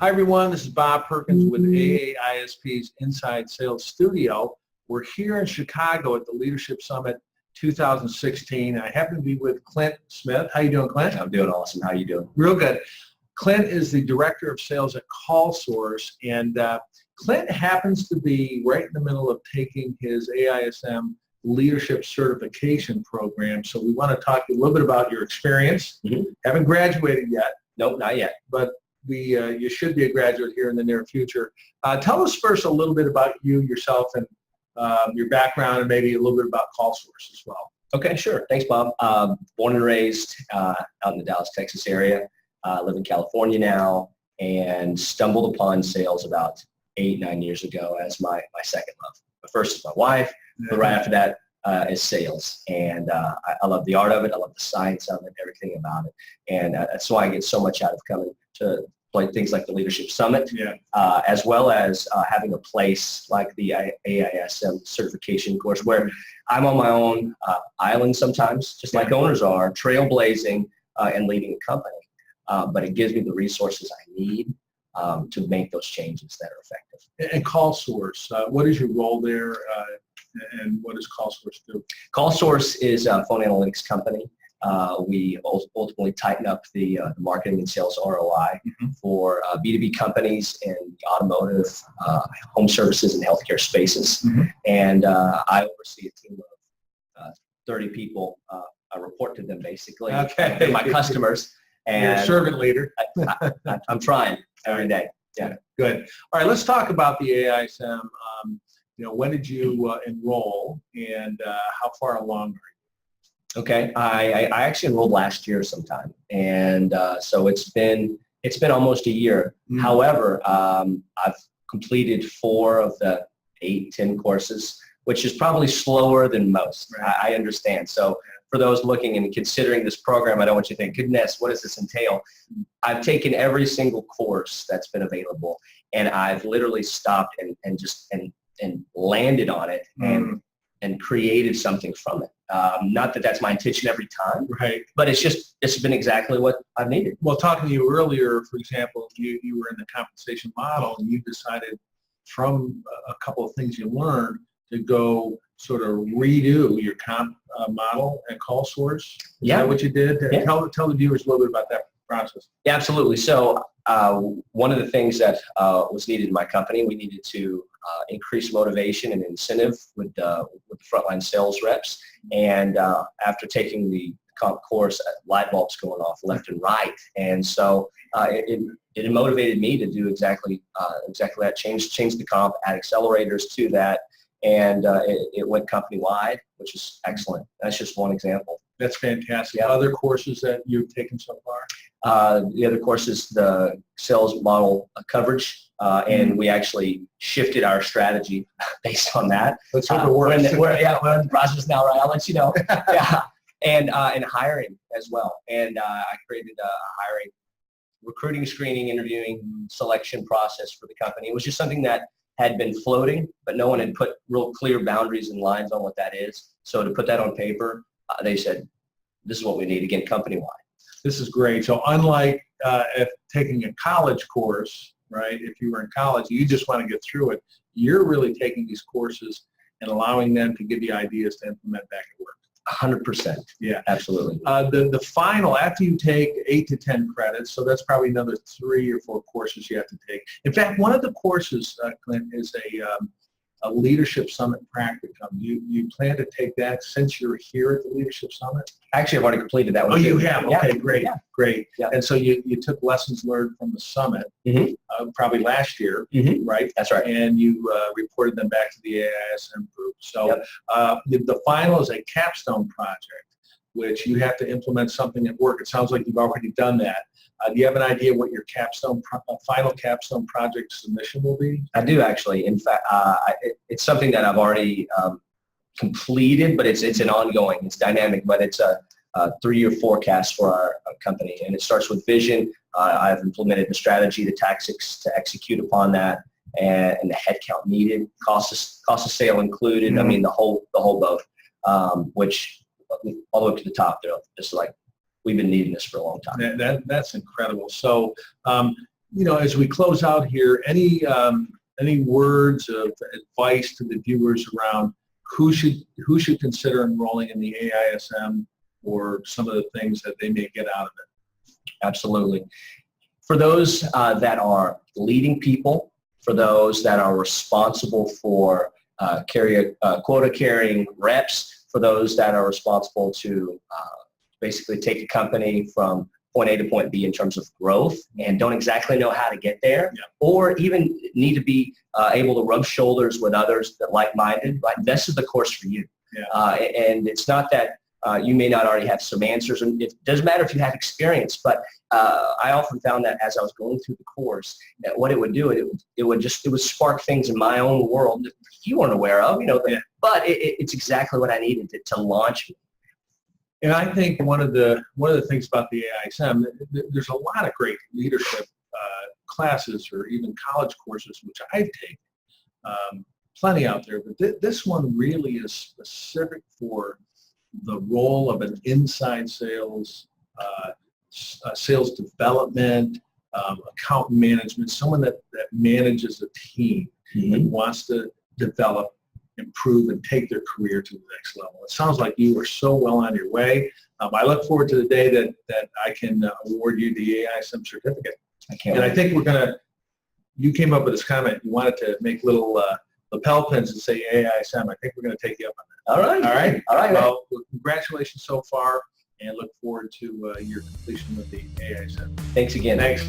Hi everyone, this is Bob Perkins with AISP's Inside Sales Studio. We're here in Chicago at the Leadership Summit 2016. I happen to be with Clint Smith. How you doing, Clint? I'm doing awesome. How you doing? Real good. Clint is the Director of Sales at CallSource, and Clint happens to be right in the middle of taking his AISM Leadership Certification Program. So we want to talk a little bit about your experience. Haven't graduated yet. Nope, not yet. But you should be a graduate here in the near future. Tell us first a little bit about you, yourself, and your background, and maybe a little bit about CallSource as well. Okay, sure. Thanks, Bob. Born and raised out in the Dallas, Texas area. Live in California now, and stumbled upon sales about 8-9 years ago as my second love. But first is my wife, but right after that is sales. And I love the art of it. I love the science of it, everything about it. And that's why I get so much out of coming to like things like the Leadership Summit, as well as having a place like the AISM certification course where I'm on my own island sometimes, just like owners are, trailblazing and leading a company. But it gives me the resources I need to make those changes that are effective. And CallSource, what is your role there, and what does CallSource do? CallSource is a phone analytics company. We ultimately tighten up the marketing and sales ROI for B2B companies in the automotive, home services, and healthcare spaces. And I oversee a team of 30 people. I report to them basically. Okay. They're my customers. And you're a servant leader. I'm trying every day. Yeah. Good. All right, let's talk about the AISM. When did you enroll, and how far along are you? Okay, I actually enrolled last year sometime, and so it's been almost a year. However, I've completed 4 of the 8-10 courses, which is probably slower than most. Right. I understand. So for those looking and considering this program, I don't want you to think, goodness, what does this entail? I've taken every single course that's been available, and I've literally stopped and landed on it and created something from it. Not that that's my intention every time, right? But it's been exactly what I've needed. Well, talking to you earlier, for example, you were in the compensation model, and you decided from a couple of things you learned to go sort of redo your comp model at CallSource. Is that what you did? Yeah. Tell the viewers a little bit about that process. Yeah, absolutely. So one of the things that was needed in my company, we needed to increase motivation and incentive with the frontline sales reps. And after taking the comp course, light bulbs going off left and right. And so it motivated me to do exactly that, change the comp, add accelerators to that. And it went company-wide, which is excellent. That's just one example. That's fantastic. Other courses that you've taken so far? The other course is the sales model coverage, and we actually shifted our strategy based on that. Let's hope it works. We're in the process now, right? I'll let you know. And hiring as well. And I created a hiring, recruiting, screening, interviewing, selection process for the company. It was just something that had been floating, but no one had put real clear boundaries and lines on what that is. So to put that on paper, they said, this is what we need, again, company-wide. This is great. So unlike if taking a college course, right, if you were in college, you just want to get through it, you're really taking these courses and allowing them to give you ideas to implement back at work. 100%. Yeah. Absolutely. The final, after you take 8 to 10 credits, so that's probably another 3 or 4 courses you have to take. In fact, one of the courses, Clint, is a Leadership Summit practicum. You plan to take that since you're here at the Leadership Summit? Actually, I've already completed that one. Oh, you have? Okay, great. Yeah. Great. Yeah. And so you took lessons learned from the summit, probably last year, right? That's right. And you reported them back to the AISM group. So the final is a capstone project, which you have to implement something at work. It sounds like you've already done that. Do you have an idea what your final capstone project submission will be? I do, actually. In fact, it's something that I've already completed, but it's an ongoing, it's dynamic, but it's a 3-year forecast for our company. And it starts with vision. I've implemented the strategy, the tactics to execute upon that, and the headcount needed, cost of sale included. I mean, the whole boat, which all the way up to the top, they're just like, we've been needing this for a long time. That's incredible. So as we close out here, any words of advice to the viewers around who should consider enrolling in the AISM, or some of the things that they may get out of it? Absolutely. For those that are leading people, for those that are responsible for quota carrying reps, for those that are responsible to basically take a company from point A to point B in terms of growth and don't exactly know how to get there, or even need to be able to rub shoulders with others that like-minded, right? This is the course for you. And it's not that you may not already have some answers, and it doesn't matter if you have experience, but I often found that as I was going through the course, that what it would do, it would spark things in my own world that you weren't aware of, but it's exactly what I needed to launch me. And I think one of the things about the AISM, there's a lot of great leadership classes or even college courses, which I've taken, plenty out there, but this one really is specific for the role of an inside sales, sales development, account management, someone that manages a team and wants to develop, improve, and take their career to the next level. It sounds like you are so well on your way. I look forward to the day that I can award you the AISM certificate. I can't And wait. I think you came up with this comment, you wanted to make little lapel pins and say AISM. I think we're going to take you up on that. All right. Well, congratulations so far, and look forward to your completion of the AISM. Thanks again. Thanks.